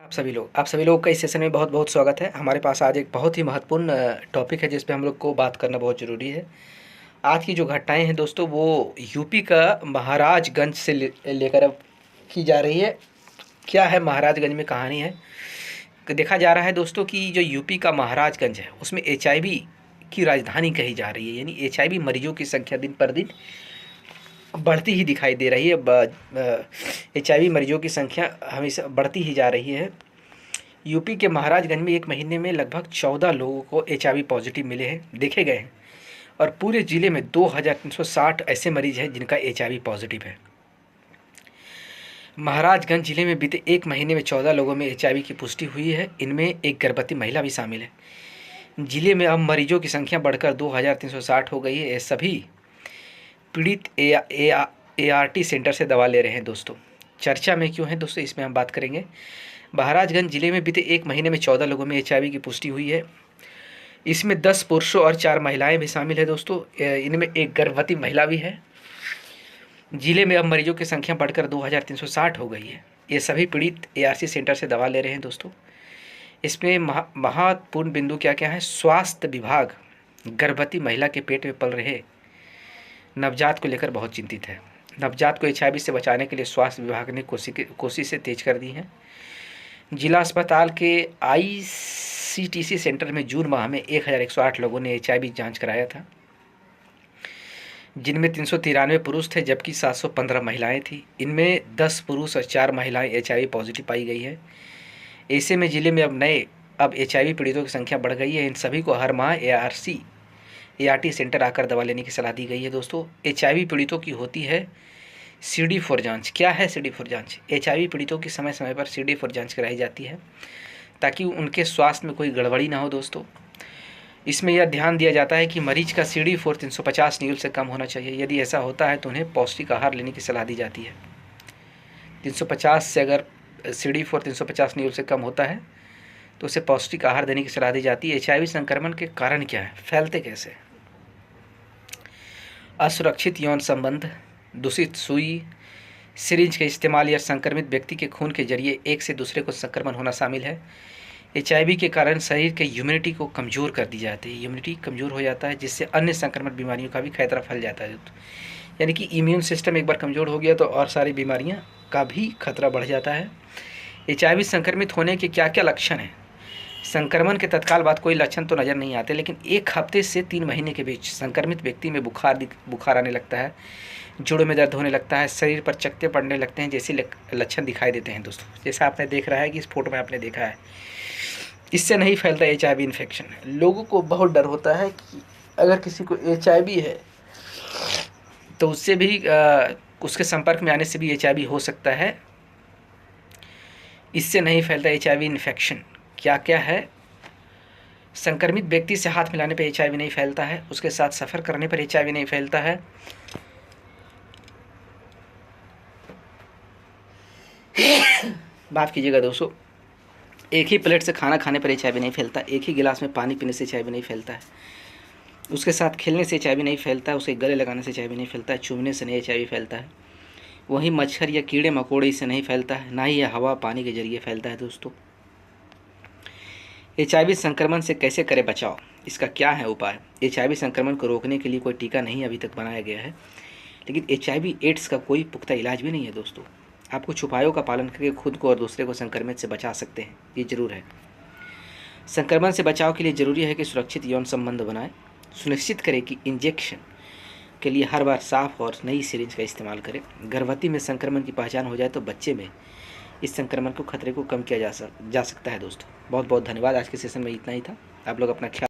आप सभी लोगों का इस सेशन में बहुत बहुत स्वागत है। हमारे पास आज एक बहुत ही महत्वपूर्ण टॉपिक है जिस पे हम लोग को बात करना बहुत ज़रूरी है। आज की जो घटनाएं हैं दोस्तों वो यूपी का महाराजगंज से लेकर अब की जा रही है। क्या है महाराजगंज में कहानी है कि देखा जा रहा है दोस्तों कि जो यूपी का महाराजगंज है उसमें HIV की राजधानी कही जा रही है। यानी HIV मरीजों की संख्या दिन पर दिन बढ़ती ही दिखाई दे रही है। HIV मरीजों की संख्या हमेशा बढ़ती ही जा रही है। यूपी के महाराजगंज में एक महीने में लगभग 14 लोगों को HIV पॉजिटिव मिले हैं, देखे गए हैं। और पूरे ज़िले में 2360 ऐसे मरीज हैं जिनका HIV पॉजिटिव है। महाराजगंज जिले में बीते एक महीने में 14 लोगों में HIV की पुष्टि हुई है। इनमें एक गर्भवती महिला भी शामिल है। जिले में अब मरीजों की संख्या बढ़कर 2360 हो गई है। ये सभी पीड़ित ART सेंटर से दवा ले रहे हैं। दोस्तों चर्चा में क्यों है दोस्तों, इसमें हम बात करेंगे। महाराजगंज जिले में बीते एक महीने में 14 लोगों में HIV की पुष्टि हुई है। इसमें 10 पुरुषों और 4 महिलाएं भी शामिल है। दोस्तों इनमें एक गर्भवती महिला भी है। जिले में अब मरीजों की संख्या बढ़कर 2360 हो गई है। ये सभी पीड़ित ARC सेंटर से दवा ले रहे हैं। दोस्तों इसमें महत्वपूर्ण बिंदु क्या क्या है। स्वास्थ्य विभाग गर्भवती महिला के पेट में पल रहे नवजात को लेकर बहुत चिंतित है। नवजात को HIV से बचाने के लिए स्वास्थ्य विभाग ने कोशिशें तेज कर दी हैं। जिला अस्पताल के ICTC सेंटर में जून माह में 1108 लोगों ने HIV जांच कराया था, जिनमें 393 पुरुष थे जबकि 715 महिलाएं थी। इनमें 10 पुरुष और 4 महिलाएं HIV पॉजिटिव पाई गई है। ऐसे में जिले में अब HIV पीड़ितों की संख्या बढ़ गई है। इन सभी को हर माह ART सेंटर आकर दवा लेने की सलाह दी गई है। दोस्तों HIV पीड़ितों की होती है CD4 जांच। क्या है CD4 जांच? HIV पीड़ितों की समय समय पर CD4 जांच कराई जाती है ताकि उनके स्वास्थ्य में कोई गड़बड़ी ना हो। दोस्तों इसमें यह ध्यान दिया जाता है कि मरीज का CD4 350 न्यूल से कम होना चाहिए। यदि ऐसा होता है तो उन्हें पौष्टिक आहार लेने की सलाह दी जाती है। 350 से अगर CD4 350 न्यूल से कम होता है तो उसे पौष्टिक आहार देने की सलाह दी जाती है। HIV संक्रमण के कारण क्या है, फैलते कैसे? असुरक्षित यौन संबंध, दूषित सुई, सिरिंज का इस्तेमाल या संक्रमित व्यक्ति के खून के जरिए एक से दूसरे को संक्रमण होना शामिल है। HIV के कारण शरीर के इम्यूनिटी को कमज़ोर कर दी जाती है। इम्यूनिटी कमज़ोर हो जाता है जिससे अन्य संक्रमण बीमारियों का भी खतरा फैल जाता है। यानी कि इम्यून सिस्टम एक बार कमज़ोर हो गया तो और सारी बीमारियां का भी खतरा बढ़ जाता है। HIV संक्रमित होने के क्या क्या लक्षण हैं? संक्रमण के तत्काल बाद कोई लक्षण तो नज़र नहीं आते, लेकिन 1 हफ्ते से 3 महीने के बीच संक्रमित व्यक्ति में बुखार आने लगता है, जोड़ों में दर्द होने लगता है, शरीर पर चकत्ते पड़ने लगते हैं जैसे लक्षण दिखाई देते हैं। दोस्तों जैसा आपने देख रहा है कि इस फोटो में आपने देखा है, इससे नहीं फैलता HIV इन्फेक्शन। लोगों को बहुत डर होता है कि अगर किसी को HIV है तो उससे भी उसके संपर्क में आने से भी HIV हो सकता है। इससे नहीं फैलता HIV इन्फेक्शन। क्या क्या है? संक्रमित व्यक्ति से हाथ मिलाने पर HIV नहीं फैलता है, उसके साथ सफ़र करने पर HIV नहीं फैलता है, माफ़ कीजिएगा दोस्तों, एक ही प्लेट से खाना खाने पर HIV नहीं फैलता, एक ही गिलास में पानी पीने से HIV नहीं फैलता है, उसके साथ खेलने से HIV नहीं फैलता है, उसे गले लगाने से HIV नहीं फैलता है, चूमने से नहीं HIV फैलता है, वहीं मच्छर या कीड़े मकोड़े से नहीं फैलता है, ना ही यह हवा पानी के जरिए फैलता है। दोस्तों HIV संक्रमण से कैसे करें बचाव, इसका क्या है उपाय? HIV संक्रमण को रोकने के लिए कोई टीका नहीं अभी तक बनाया गया है, लेकिन HIV एड्स का कोई पुख्ता इलाज भी नहीं है। दोस्तों आप कुछ उपायों का पालन करके खुद को और दूसरे को संक्रमित से बचा सकते हैं, ये जरूर है। संक्रमण से बचाव के लिए ज़रूरी है कि सुरक्षित यौन संबंध बनाएं। सुनिश्चित करें कि इंजेक्शन के लिए हर बार साफ और नई सिरिंज का इस्तेमाल करें। गर्भवती में संक्रमण की पहचान हो जाए तो बच्चे में इस संक्रमण को खतरे को कम किया जा सकता है। दोस्तों बहुत बहुत धन्यवाद। आज के सेशन में इतना ही था। आप लोग अपना ख्याल